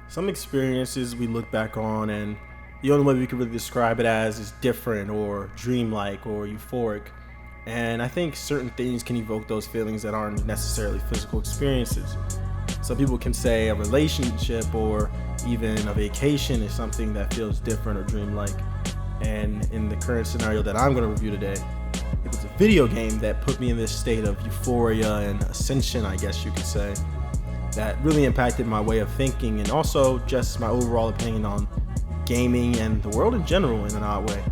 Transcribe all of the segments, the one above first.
Some experiences we look back on, and the only way we could really describe it as is different or dreamlike or euphoric. And I think certain things can evoke those feelings that aren't necessarily physical experiences. Some people can say a relationship or even a vacation is something that feels different or dreamlike. And in the current scenario that I'm going to review today, it was a video game that put me in this state of euphoria and ascension, I guess you could say, that really impacted my way of thinking and also just my overall opinion on gaming and the world in general in an odd way.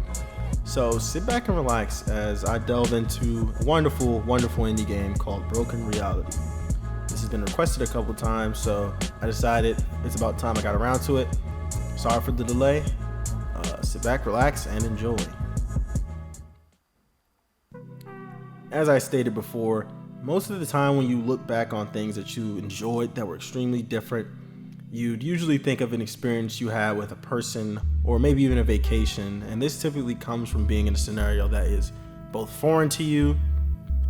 So sit back and relax as I delve into a wonderful, wonderful indie game called Broken Reality. This has been requested a couple times, so I decided it's about time I got around to it. Sorry for the delay. Sit back, relax, and enjoy. As I stated before, most of the time when you look back on things that you enjoyed that were extremely different, you'd usually think of an experience you had with a person or maybe even a vacation, and this typically comes from being in a scenario that is both foreign to you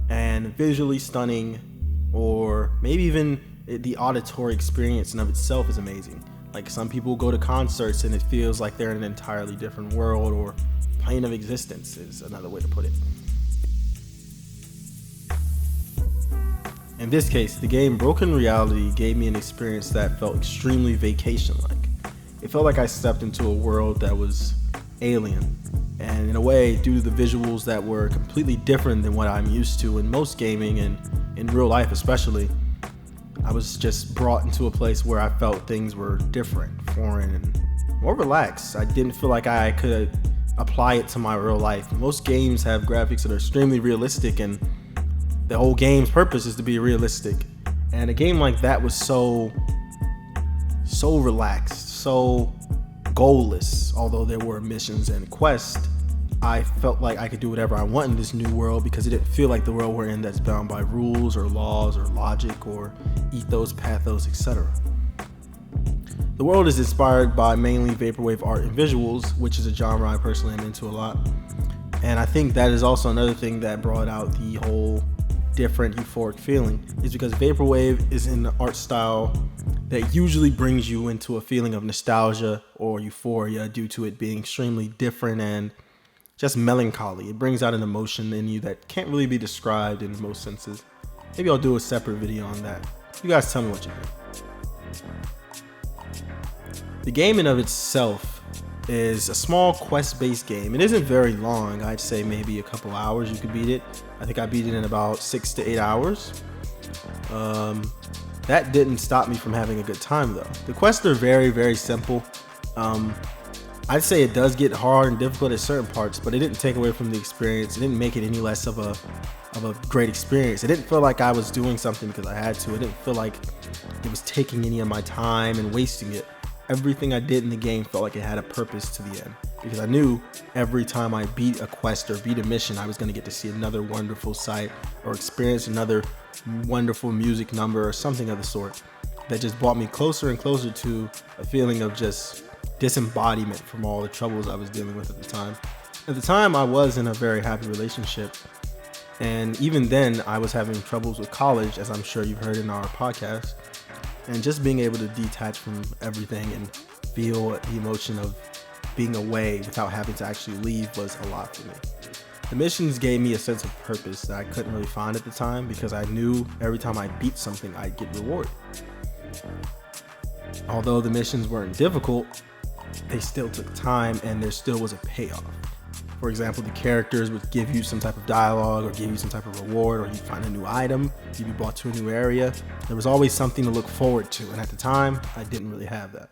and visually stunning, or maybe even the auditory experience in of itself is amazing. Like some people go to concerts and it feels like they're in an entirely different world or plane of existence is another way to put it. In this case, the game Broken Reality gave me an experience that felt extremely vacation-like. It felt like I stepped into a world that was alien, and in a way, due to the visuals that were completely different than what I'm used to in most gaming and in real life especially, I was just brought into a place where I felt things were different, foreign, and more relaxed. I didn't feel like I could apply it to my real life. Most games have graphics that are extremely realistic, and the whole game's purpose is to be realistic. And a game like that was so relaxed, so goalless. Although there were missions and quests, I felt like I could do whatever I want in this new world because it didn't feel like the world we're in that's bound by rules or laws or logic or ethos, pathos, etc. The world is inspired by mainly Vaporwave art and visuals, which is a genre I personally am into a lot. And I think that is also another thing that brought out the whole different euphoric feeling, is because Vaporwave is an art style that usually brings you into a feeling of nostalgia or euphoria due to it being extremely different and just melancholy. It brings out an emotion in you that can't really be described in most senses. Maybe I'll do a separate video on that. You guys tell me what you think. The game in of itself is a small quest-based game. It isn't very long. I'd say maybe a couple hours you could beat it. I think I beat it in about 6 to 8 hours. That didn't stop me from having a good time though. The quests are very, very simple. I'd say it does get hard and difficult at certain parts, but it didn't take away from the experience. It didn't make it any less of a great experience. It didn't feel like I was doing something because I had to. It didn't feel like it was taking any of my time and wasting it. Everything I did in the game felt like it had a purpose to the end, because I knew every time I beat a quest or beat a mission, I was going to get to see another wonderful sight or experience another wonderful music number or something of the sort that just brought me closer and closer to a feeling of just disembodiment from all the troubles I was dealing with at the time. At the time, I was in a very happy relationship, and even then I was having troubles with college, as I'm sure you've heard in our podcast. And just being able to detach from everything and feel the emotion of being away without having to actually leave was a lot for me. The missions gave me a sense of purpose that I couldn't really find at the time, because I knew every time I beat something I'd get rewarded. Although the missions weren't difficult, they still took time and there still was a payoff. For example, the characters would give you some type of dialogue or give you some type of reward, or you'd find a new item, you'd be brought to a new area. There was always something to look forward to, and at the time, I didn't really have that.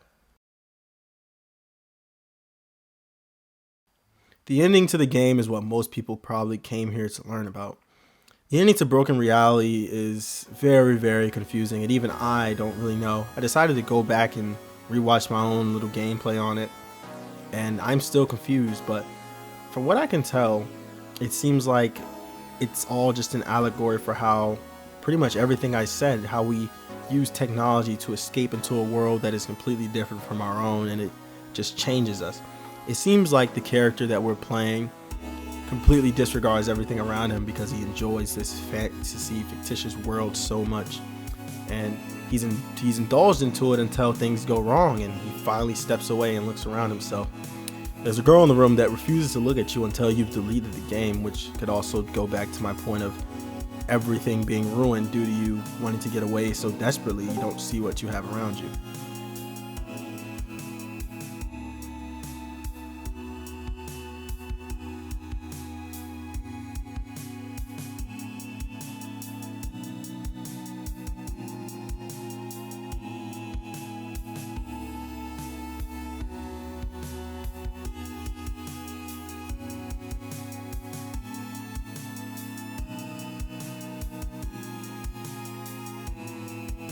The ending to the game is what most people probably came here to learn about. The ending to Broken Reality is very, very confusing, and even I don't really know. I decided to go back and rewatch my own little gameplay on it, and I'm still confused, but from what I can tell, it seems like it's all just an allegory for how pretty much everything I said, how we use technology to escape into a world that is completely different from our own, and it just changes us. It seems like the character that we're playing completely disregards everything around him because he enjoys this fantasy, fictitious world so much. and he's indulged into it until things go wrong, and he finally steps away and looks around himself. There's a girl in the room that refuses to look at you until you've deleted the game, which could also go back to my point of everything being ruined due to you wanting to get away so desperately you don't see what you have around you.